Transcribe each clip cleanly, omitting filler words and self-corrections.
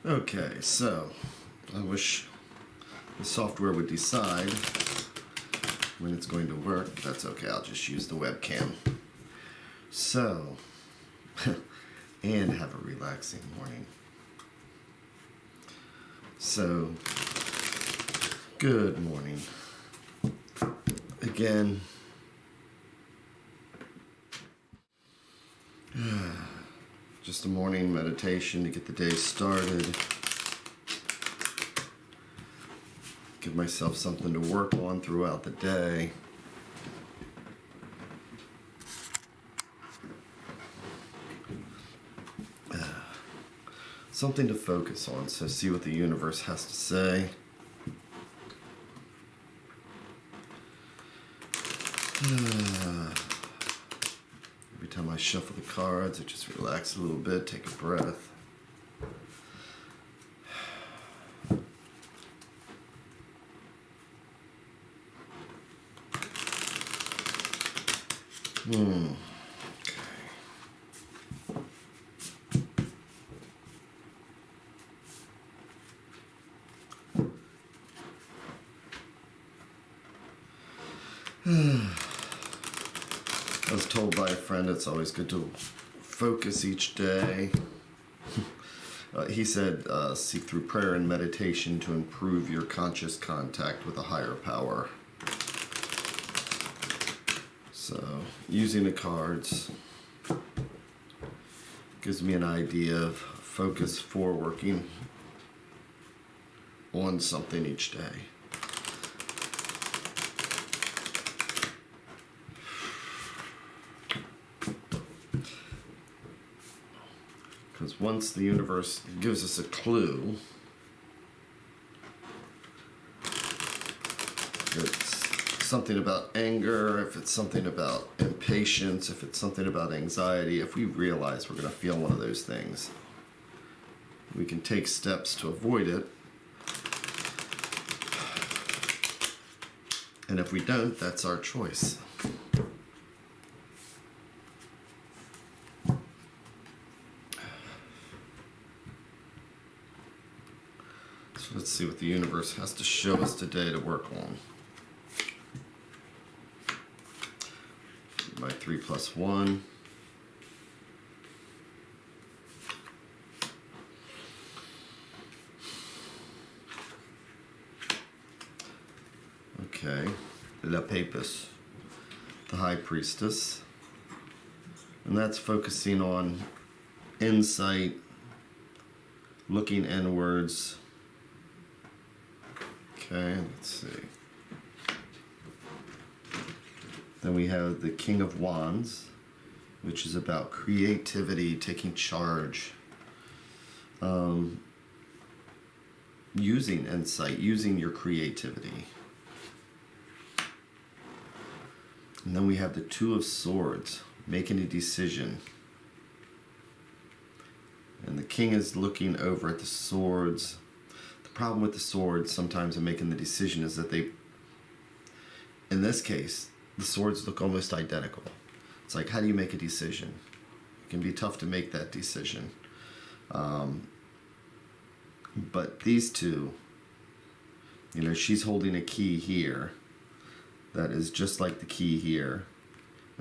Okay, so I wish the software would decide when it's going to work. That's okay, I'll just use the webcam. So, and have a relaxing morning. So, good morning. Again, just a morning meditation to get the day started. Give myself something to work on throughout the day. Something to focus on, so see what the universe has to say. Every time I shuffle the cards, I just relax a little bit, take a breath. I was told by a friend it's always good to focus each day. He said, seek through prayer and meditation to improve your conscious contact with a higher power. So, using the cards gives me an idea of focus for working on something each day. Because once the universe gives us a clue, if it's something about anger, if it's something about impatience, if it's something about anxiety, if we realize we're going to feel one of those things, we can take steps to avoid it. And if we don't, that's our choice. Let's see what the universe has to show us today to work on. My 3+1. Okay. La Papist, the High Priestess. And that's focusing on insight, looking inwards. Okay, let's see. Then we have the King of Wands, which is about creativity, taking charge, using insight, using your creativity. And then we have the Two of Swords, making a decision. And the king is looking over at the swords. The problem with the swords sometimes in making the decision is that they, in this case, the swords look almost identical. It's like, how do you make a decision? It can be tough to make that decision. But these two, she's holding a key here that is just like the key here,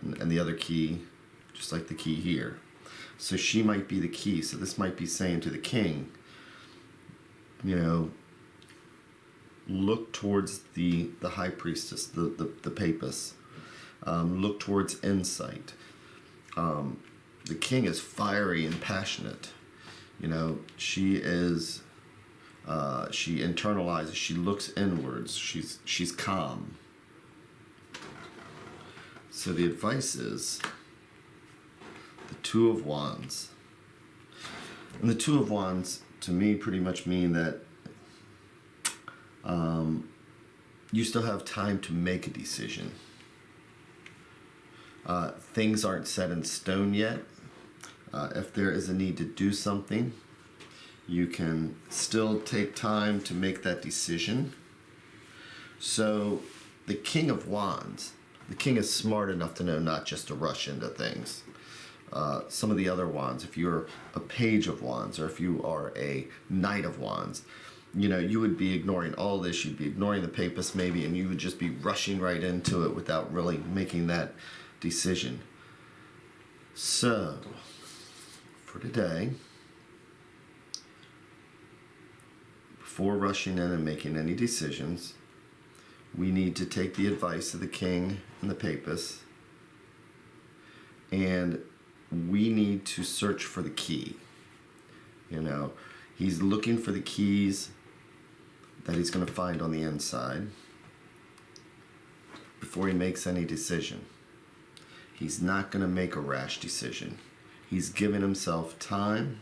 and the other key just like the key here. So she might be the key. So this might be saying to the king, look towards the high priestess, the papist. Look towards insight. The king is fiery and passionate. She is, she internalizes, she looks inwards, she's calm. So the advice is the Two of Wands. And the Two of Wands, to me, pretty much mean that you still have time to make a decision. Things aren't set in stone yet. If there is a need to do something, you can still take time to make that decision. So the King of Wands, the king is smart enough to know not just to rush into things. some of the other wands, if you're a page of wands or if you are a knight of wands, you would be ignoring all this. You'd be ignoring the papist maybe, and you would just be rushing right into it without really making that decision. So, for today, before rushing in and making any decisions, we need to take the advice of the king and the papist, and we need to search for the key. He's looking for the keys that he's going to find on the inside before he makes any decision. He's not going to make a rash decision. He's given himself time,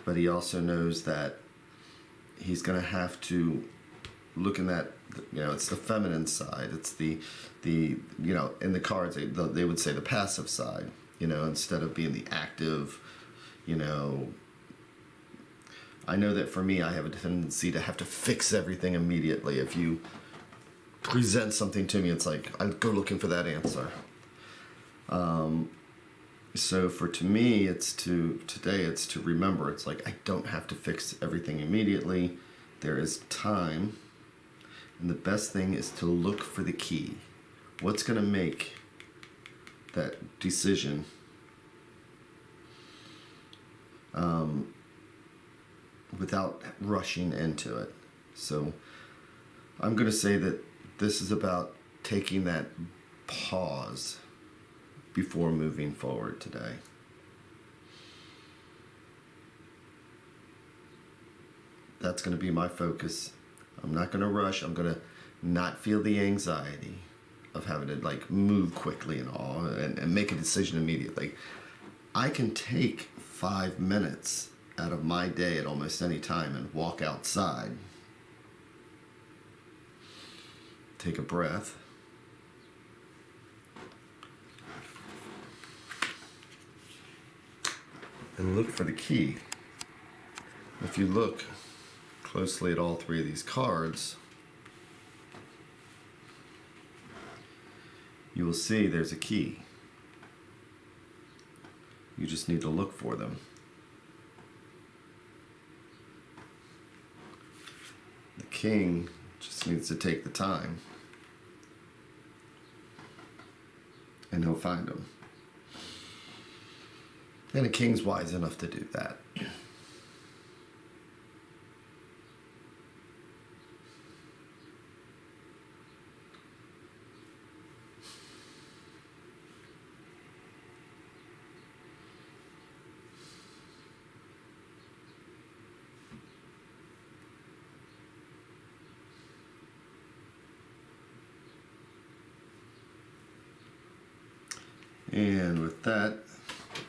but he also knows that he's going to have to look in that, it's the feminine side. It's the in the cards, they would say the passive side, instead of being the active, I know that for me, I have a tendency to have to fix everything immediately. If you present something to me, it's like I go looking for that answer. So to me, today it's to remember. It's like I don't have to fix everything immediately. There is time, and the best thing is to look for the key. What's going to make that decision? Without rushing into it. So I'm going to say that this is about taking that pause before moving forward today. That's going to be my focus. I'm not going to rush. I'm going to not feel the anxiety of having to move quickly and all and make a decision immediately. I can take 5 minutes out of my day at almost any time and walk outside, take a breath, and look for the key. If you look closely at all three of these cards, you will see there's a key. You just need to look for them. The king just needs to take the time, and he'll find them. And a king's wise enough to do that. And with that,